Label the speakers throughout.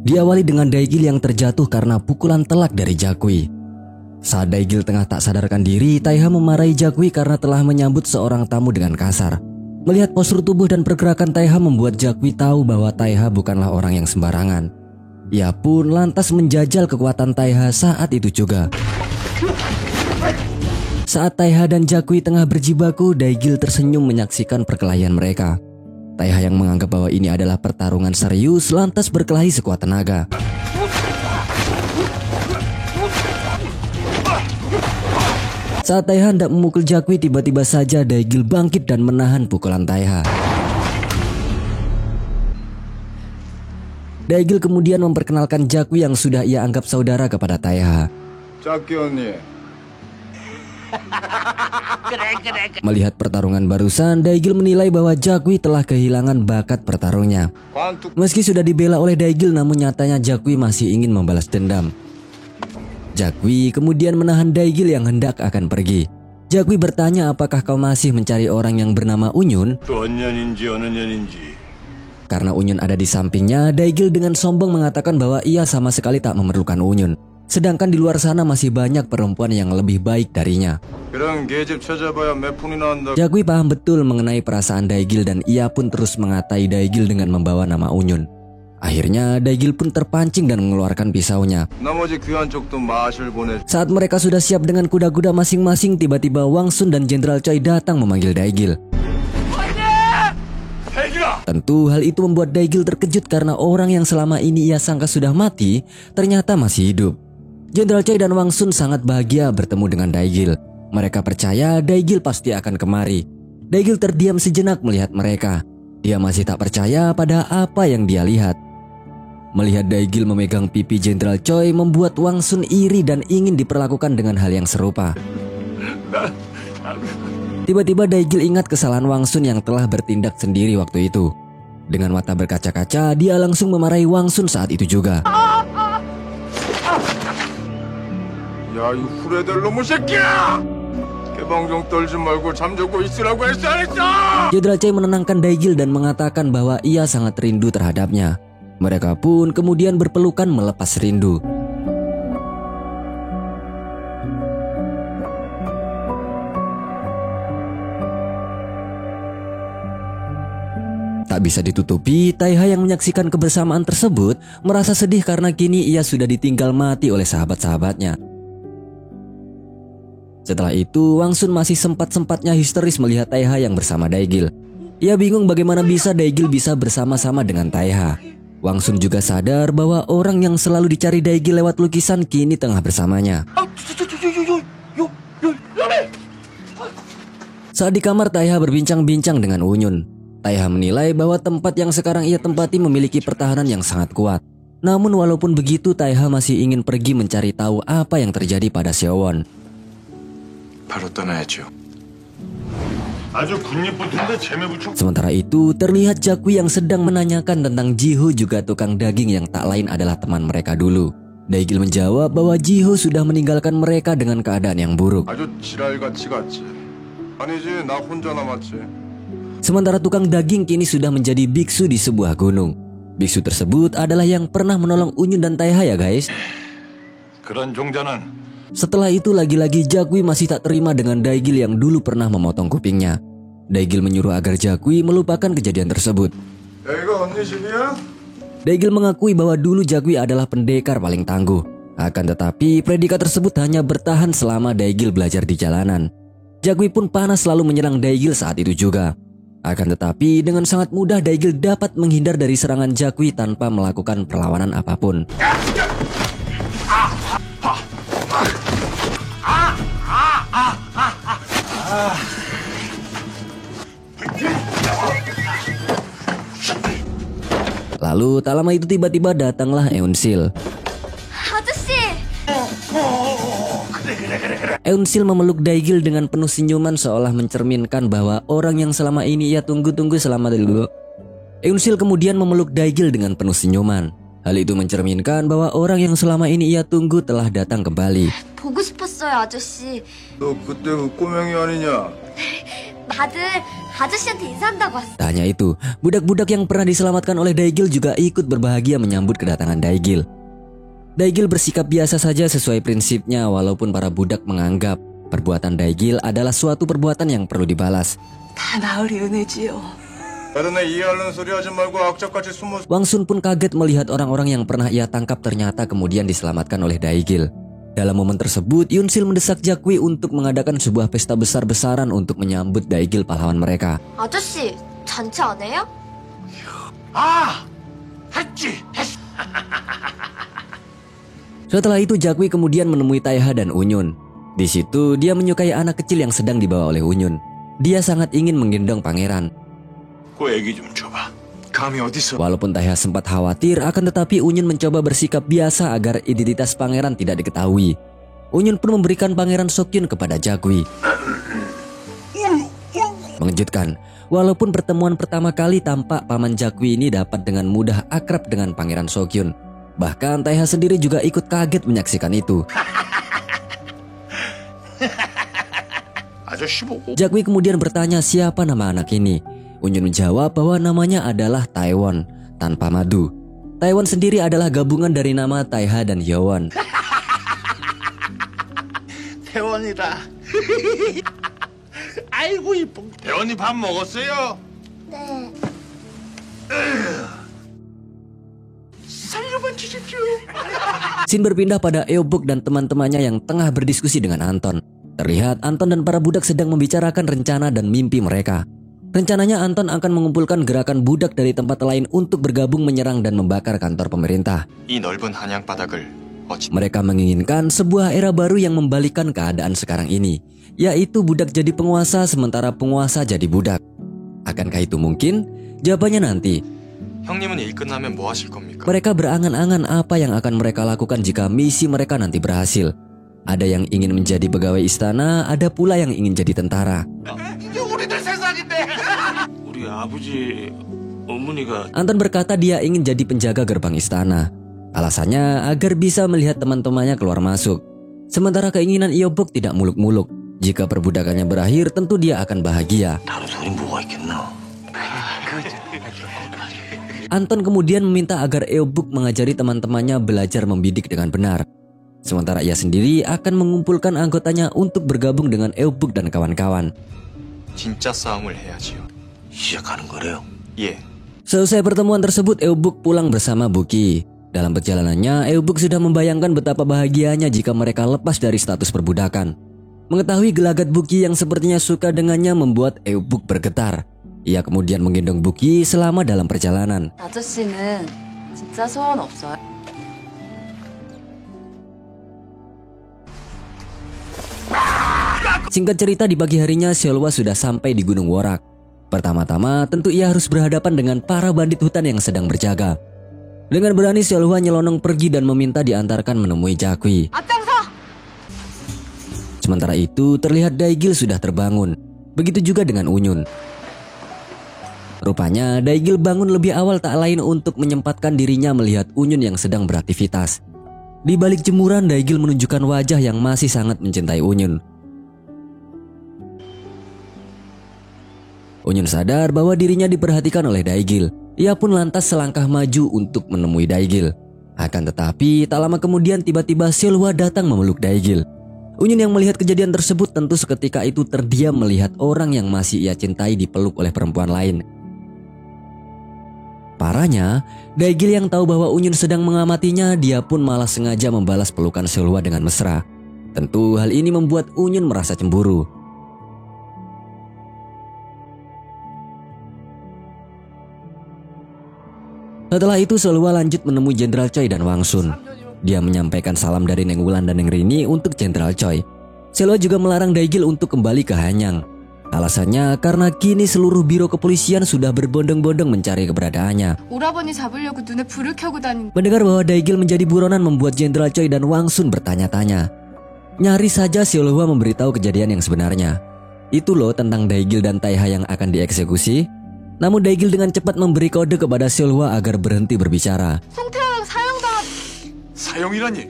Speaker 1: Diawali dengan Daigil yang terjatuh karena pukulan telak dari Jakui. Saat Daigil tengah tak sadarkan diri, Taiha memarahi Jakui karena telah menyambut seorang tamu dengan kasar. Melihat postur tubuh dan pergerakan Taiha membuat Jakui tahu bahwa Taiha bukanlah orang yang sembarangan. Ia pun lantas menjajal kekuatan Taiha saat itu juga. Saat Taiha dan Jakui tengah berjibaku, Daigil tersenyum menyaksikan perkelahian mereka. Taiha yang menganggap bahwa ini adalah pertarungan serius lantas berkelahi sekuat tenaga. Saat Taiha hendak memukul Jakui, tiba-tiba saja Daigil bangkit dan menahan pukulan Taiha. Daigil kemudian memperkenalkan Jakui yang sudah ia anggap saudara kepada Taiha. Melihat pertarungan barusan, Daigil menilai bahwa Jakui telah kehilangan bakat bertarungnya. Meski sudah dibela oleh Daigil, namun nyatanya Jakui masih ingin membalas dendam. Jakui kemudian menahan Daigil yang hendak akan pergi. Jakui bertanya apakah kau masih mencari orang yang bernama Unyun? Karena Unyun ada di sampingnya, Daigil dengan sombong mengatakan bahwa ia sama sekali tak memerlukan Unyun. Sedangkan di luar sana masih banyak perempuan yang lebih baik darinya. Jakui paham betul mengenai perasaan Daigil dan ia pun terus mengatai Daigil dengan membawa nama Unyun. Akhirnya Daigil pun terpancing dan mengeluarkan pisaunya. Saat mereka sudah siap dengan kuda-kuda masing-masing, tiba-tiba Wang Sun dan Jenderal Choi datang memanggil Daigil. Tentu hal itu membuat Daigil terkejut karena orang yang selama ini ia sangka sudah mati ternyata masih hidup. Jenderal Choi dan Wang Sun sangat bahagia bertemu dengan Daigil. Mereka percaya Daigil pasti akan kemari. Daigil terdiam sejenak melihat mereka. Dia masih tak percaya pada apa yang dia lihat. Melihat Daigil memegang pipi Jenderal Choi membuat Wang Sun iri dan ingin diperlakukan dengan hal yang serupa. Tiba-tiba Daigil ingat kesalahan Wang Sun yang telah bertindak sendiri waktu itu. Dengan mata berkaca-kaca, dia langsung memarahi Wang Sun saat itu juga. Jenderal Choi menenangkan Daigil dan mengatakan bahwa ia sangat rindu terhadapnya. Mereka pun kemudian berpelukan melepas rindu. Tak bisa ditutupi, Taiha yang menyaksikan kebersamaan tersebut merasa sedih karena kini ia sudah ditinggal mati oleh sahabat-sahabatnya. Setelah itu, Wang Sun masih sempat-sempatnya histeris melihat Taiha yang bersama Daigil. Ia bingung bagaimana bisa Daigil bisa bersama-sama dengan Taiha. Wang Sun juga sadar bahwa orang yang selalu dicari Daigil lewat lukisan kini tengah bersamanya. Saat di kamar, Taiha berbincang-bincang dengan Unyun. Taiha menilai bahwa tempat yang sekarang ia tempati memiliki pertahanan yang sangat kuat. Namun walaupun begitu, Taiha masih ingin pergi mencari tahu apa yang terjadi pada Seowon. Sementara itu, terlihat Jakui yang sedang menanyakan tentang Jiho juga tukang daging yang tak lain adalah teman mereka dulu. Daigil menjawab bahwa Jiho sudah meninggalkan mereka dengan keadaan yang buruk. Sementara tukang daging kini sudah menjadi biksu di sebuah gunung. Biksu tersebut adalah yang pernah menolong Unyun dan Taiha ya guys. Setelah itu lagi-lagi Jakui masih tak terima dengan Daigil yang dulu pernah memotong kupingnya. Daigil menyuruh agar Jakui melupakan kejadian tersebut. Daigil mengakui bahwa dulu Jakui adalah pendekar paling tangguh. Akan tetapi predikat tersebut hanya bertahan selama Daigil belajar di jalanan. Jakui pun panas selalu menyerang Daigil saat itu juga. Akan tetapi dengan sangat mudah Daigil dapat menghindar dari serangan Jakui tanpa melakukan perlawanan apapun. Lalu tak lama itu tiba-tiba datanglah Eunsil. Eunsil memeluk Daigil dengan penuh senyuman seolah mencerminkan bahwa orang yang selama ini ia tunggu-tunggu selama dulu. Eunsil kemudian memeluk Daigil dengan penuh senyuman. Hal itu mencerminkan bahwa orang yang selama ini ia tunggu telah datang kembali.
Speaker 2: 보고 싶었어요, 아저씨.
Speaker 3: 너 그때 그 꼬맹이 아니냐?
Speaker 2: 다들 아저씨한테 인사한다고 왔어.
Speaker 1: Tak hanya itu, budak-budak yang pernah diselamatkan oleh Daigil juga ikut berbahagia menyambut kedatangan Daigil. Daigil bersikap biasa saja sesuai prinsipnya walaupun para budak menganggap perbuatan Daigil adalah suatu perbuatan yang perlu dibalas.
Speaker 3: 다 나으리 은혜지요.
Speaker 1: Wang Sun pun kaget melihat orang-orang yang pernah ia tangkap ternyata kemudian diselamatkan oleh Daigil. Dalam momen tersebut, Yunsil mendesak Jakwi untuk mengadakan sebuah pesta besar-besaran untuk menyambut Daigil pahlawan mereka.
Speaker 2: 아저씨, 잔치 안 해요?
Speaker 4: 했지.
Speaker 1: Setelah itu Jakwi kemudian menemui Taiha dan Unyun. Di situ dia menyukai anak kecil yang sedang dibawa oleh Unyun. Dia sangat ingin menggendong pangeran.
Speaker 4: 그 애기 좀 줘봐. 감이 어딨어?
Speaker 1: Walaupun Taiha sempat khawatir, akan tetapi Unyun mencoba bersikap biasa agar identitas pangeran tidak diketahui. Unyun pun memberikan pangeran Sokyun kepada Jakwi. Mengejutkan, walaupun pertemuan pertama kali tampak paman Jakwi ini dapat dengan mudah akrab dengan pangeran Sokyun. Bahkan Taiha sendiri juga ikut kaget menyaksikan itu. Jakwi kemudian bertanya siapa nama anak ini. Unyun menjawab bahwa namanya adalah Taiwan tanpa madu. Taiwan sendiri adalah gabungan dari nama Taiha dan Hyowon.
Speaker 4: 태원이다. 아이고 이쁜. 태원이 밥 먹었어요?
Speaker 2: 네.
Speaker 4: 살려만 주십시오.
Speaker 1: Scene berpindah pada Eobuk dan teman-temannya yang tengah berdiskusi dengan Anton. Terlihat Anton dan para budak sedang membicarakan rencana dan mimpi mereka. Rencananya Anton akan mengumpulkan gerakan budak dari tempat lain untuk bergabung menyerang dan membakar kantor pemerintah.
Speaker 4: 이 넓은 한양 바닥을 어찌
Speaker 1: Mereka menginginkan sebuah era baru yang membalikkan keadaan sekarang ini, yaitu budak jadi penguasa sementara penguasa jadi budak. Akankah itu mungkin? Jawabannya nanti.
Speaker 4: 형님은 일 끝나면 뭐 하실 겁니까?
Speaker 1: Mereka berangan-angan apa yang akan mereka lakukan jika misi mereka nanti berhasil. Ada yang ingin menjadi pegawai istana, ada pula yang ingin jadi tentara.
Speaker 4: 이게 우리들 세상인데. 우리 아버지 어머니가
Speaker 1: Anton berkata dia ingin jadi penjaga gerbang istana. Alasannya agar bisa melihat teman-temannya keluar masuk. Sementara keinginan Eobuk tidak muluk-muluk. Jika perbudakannya berakhir, tentu dia akan bahagia.
Speaker 4: 다른 소리 뭐가 있겠나?
Speaker 1: Anton kemudian meminta agar Eobuk mengajari teman-temannya belajar membidik dengan benar. Sementara ia sendiri akan mengumpulkan anggotanya untuk bergabung dengan Eobuk dan kawan-kawan.
Speaker 4: 진짜 싸움을 해야지요. 시작하는 거래요? 예.
Speaker 1: Selesai pertemuan tersebut, Eobuk pulang bersama Buki. Dalam perjalanannya, Eobuk sudah membayangkan betapa bahagianya jika mereka lepas dari status perbudakan. Mengetahui gelagat Buki yang sepertinya suka dengannya membuat Eobuk bergetar. Ia kemudian menggendong Buki selama dalam perjalanan.
Speaker 3: 아저씨는 진짜 소원 없어요?
Speaker 1: Singkat cerita, di pagi harinya Seolwa sudah sampai di Gunung Worak. Pertama-tama tentu ia harus berhadapan dengan para bandit hutan yang sedang berjaga. Dengan berani Seolwa nyelonong pergi dan meminta diantarkan menemui Jakwi. Sementara itu terlihat Daigil sudah terbangun. Begitu juga dengan Unyun. Rupanya Daigil bangun lebih awal tak lain untuk menyempatkan dirinya melihat Unyun yang sedang beraktivitas. Di balik jemuran, Daigil menunjukkan wajah yang masih sangat mencintai Unyun. Unyun sadar bahwa dirinya diperhatikan oleh Daigil. Ia pun lantas selangkah maju untuk menemui Daigil. Akan tetapi tak lama kemudian tiba-tiba Seolwa datang memeluk Daigil. Unyun yang melihat kejadian tersebut tentu seketika itu terdiam melihat orang yang masih ia cintai dipeluk oleh perempuan lain. Parahnya, Daigil yang tahu bahwa Unyun sedang mengamatinya, dia pun malah sengaja membalas pelukan Seolwa dengan mesra. Tentu hal ini membuat Unyun merasa cemburu. Setelah itu Seolwa lanjut menemui Jenderal Choi dan Wang Sun. Dia menyampaikan salam dari Neng Wulan dan Neng Rini untuk Jenderal Choi. Seolwa juga melarang Daigil untuk kembali ke Hanyang. Alasannya karena kini seluruh biro kepolisian sudah berbondong-bondong mencari keberadaannya.
Speaker 3: 오라버니 잡으려고 눈에 불을 켜고 다닌.
Speaker 1: Mendengar bahwa Daigil menjadi buronan membuat Jenderal Choi dan Wang Sun bertanya-tanya. Nyaris saja Seolwa memberitahu kejadian yang sebenarnya. Itu loh tentang Daigil dan Taiha yang akan dieksekusi. Namun Daigil dengan cepat memberi kode kepada Seolwa agar berhenti berbicara.
Speaker 3: 송태호랑 사형당한.
Speaker 4: 사형이라니?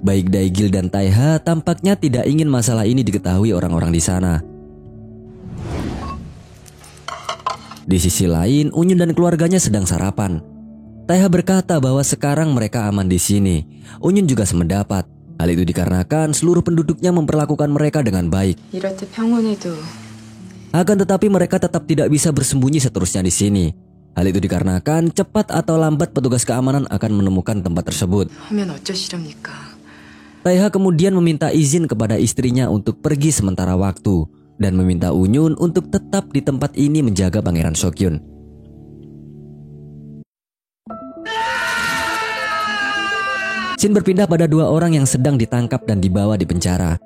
Speaker 1: Baik Daigil dan Taiha tampaknya tidak ingin masalah ini diketahui orang-orang di sana. Di sisi lain, Unyun dan keluarganya sedang sarapan. Taiha berkata bahwa sekarang mereka aman di sini. Unyun juga sependapat. Hal itu dikarenakan seluruh penduduknya memperlakukan mereka dengan baik.
Speaker 3: 이럴 때 평온이도
Speaker 1: Akan tetapi mereka tetap tidak bisa bersembunyi seterusnya di sini. Hal itu dikarenakan cepat atau lambat petugas keamanan akan menemukan tempat tersebut.
Speaker 3: 하면 어쩌시렵니까?
Speaker 1: Taiha kemudian meminta izin kepada istrinya untuk pergi sementara waktu dan meminta Unyun untuk tetap di tempat ini menjaga Pangeran Seokhyun. Scene berpindah pada dua orang yang sedang ditangkap dan dibawa di penjara.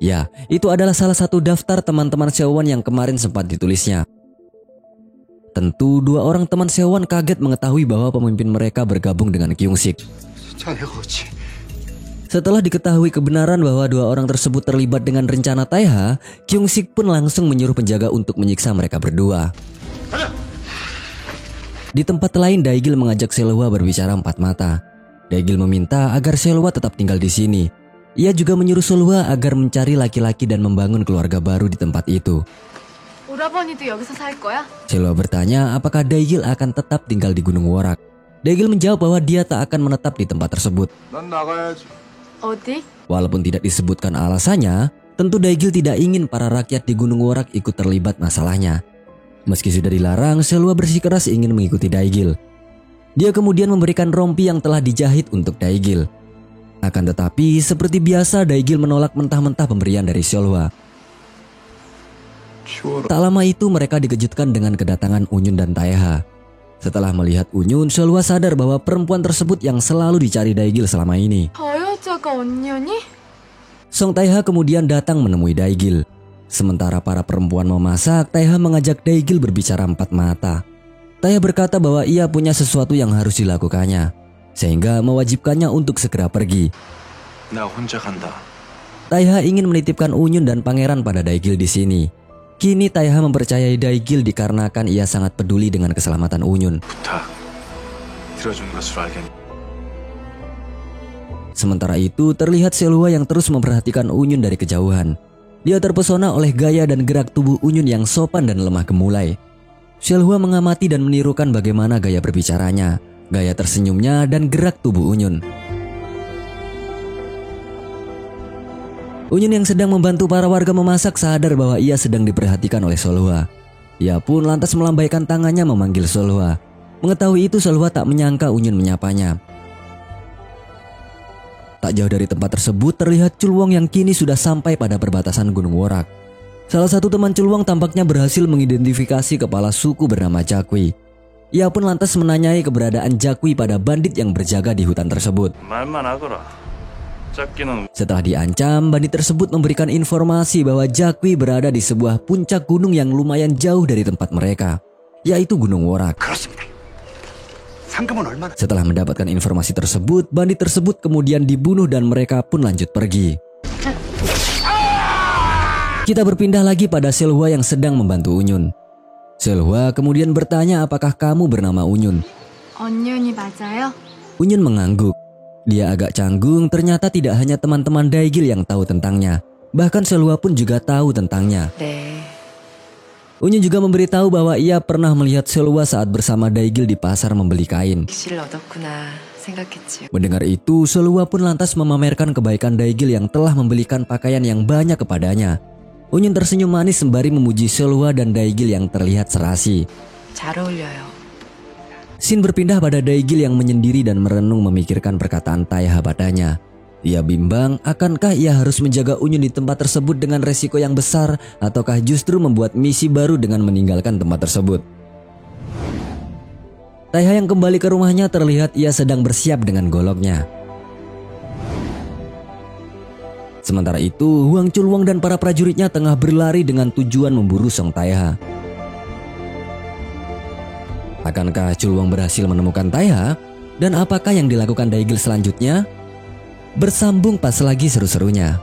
Speaker 1: Ya, itu adalah salah satu daftar teman-teman Sewon yang kemarin sempat ditulisnya. Tentu dua orang teman Sewon kaget mengetahui bahwa pemimpin mereka bergabung dengan Kyung-sik. Setelah diketahui kebenaran bahwa dua orang tersebut terlibat dengan rencana Taiha, Kyung-sik pun langsung menyuruh penjaga untuk menyiksa mereka berdua. Di tempat lain, Daegil mengajak Selwa berbicara empat mata. Daegil meminta agar Selwa tetap tinggal di sini. Ia juga menyuruh Selwa agar mencari laki-laki dan membangun keluarga baru di tempat itu.
Speaker 2: 오라버니도 여기서 살 거야?
Speaker 1: Selwa bertanya apakah Daegil akan tetap tinggal di Gunung Worak. Daegil menjawab bahwa dia tak akan menetap di tempat tersebut.
Speaker 2: 어디?
Speaker 1: Walaupun tidak disebutkan alasannya, tentu Daegil tidak ingin para rakyat di Gunung Worak ikut terlibat masalahnya. Meski sudah dilarang, Selwa bersikeras ingin mengikuti Daegil. Dia kemudian memberikan rompi yang telah dijahit untuk Daegil. Akan tetapi, seperti biasa Daegil menolak mentah-mentah pemberian dari Selwa. Tak lama itu mereka dikejutkan dengan kedatangan Unyun dan Taiha. Setelah melihat Unyun, Selwa sadar bahwa perempuan tersebut yang selalu dicari Daegil selama ini.
Speaker 2: 저 여자가 언니니?
Speaker 1: Song Taiha kemudian datang menemui Daegil. Sementara para perempuan memasak, Taiha mengajak Daegil berbicara empat mata. Taiha berkata bahwa ia punya sesuatu yang harus dilakukannya, sehingga mewajibkannya untuk segera pergi.
Speaker 4: 나 혼자 간다.
Speaker 1: Taiha ingin menitipkan Unyun dan pangeran pada Daegil di sini. Kini Taiha mempercayai Daegil dikarenakan ia sangat peduli dengan keselamatan Unyun.
Speaker 4: 부탁. 들어준 것으로 알겠네.
Speaker 1: Sementara itu, terlihat Selwa yang terus memperhatikan Unyun dari kejauhan. Dia terpesona oleh gaya dan gerak tubuh Unyun yang sopan dan lemah gemulai. Selwa mengamati dan menirukan bagaimana gaya berbicaranya, gaya tersenyumnya, dan gerak tubuh Unyun. Unyun yang sedang membantu para warga memasak sadar bahwa ia sedang diperhatikan oleh Selwa. Ia pun lantas melambaikan tangannya memanggil Selwa. Mengetahui itu, Selwa tak menyangka Unyun menyapanya. Tak jauh dari tempat tersebut terlihat Chulwong yang kini sudah sampai pada perbatasan Gunung Worak. Salah satu teman Chulwong tampaknya berhasil mengidentifikasi kepala suku bernama Jakwi. Ia pun lantas menanyai keberadaan Jakwi pada bandit yang berjaga di hutan tersebut.
Speaker 4: 말만 하거라. 짝기는
Speaker 1: Setelah diancam, bandit tersebut memberikan informasi bahwa Jakwi berada di sebuah puncak gunung yang lumayan jauh dari tempat mereka, yaitu Gunung Worak.
Speaker 5: 그렇습니다. 상금은 얼마나?
Speaker 1: Setelah mendapatkan informasi tersebut, bandit tersebut kemudian dibunuh dan mereka pun lanjut pergi. Kita berpindah lagi pada Selwa yang sedang membantu Unyun. Selwa kemudian bertanya apakah kamu bernama Unyun.
Speaker 2: 언년이 맞아요?
Speaker 1: Unyun mengangguk. Dia agak canggung, ternyata tidak hanya teman-teman Daegil yang tahu tentangnya. Bahkan Selwa pun juga tahu tentangnya.
Speaker 3: 네.
Speaker 1: Unyun juga memberitahu bahwa ia pernah melihat Selwa saat bersama Daegil di pasar membeli kain.
Speaker 3: 길을 얻었구나 생각했지요.
Speaker 1: Mendengar itu, Selwa pun lantas memamerkan kebaikan Daegil yang telah membelikan pakaian yang banyak kepadanya. Unyun tersenyum manis sembari memuji Selwa dan Daegil yang terlihat serasi.
Speaker 3: 잘 어울려요.
Speaker 1: Scene berpindah pada Daegil yang menyendiri dan merenung memikirkan perkataan Taiha padanya. Ia bimbang, akankah ia harus menjaga Unyun di tempat tersebut dengan resiko yang besar, ataukah justru membuat misi baru dengan meninggalkan tempat tersebut. Taiha yang kembali ke rumahnya terlihat ia sedang bersiap dengan goloknya. Sementara itu, Huang Chulwong dan para prajuritnya tengah berlari dengan tujuan memburu Song Taiha. Akankah Chulwong berhasil menemukan Taiha? Dan apakah yang dilakukan Daegil selanjutnya? Bersambung pas lagi seru-serunya.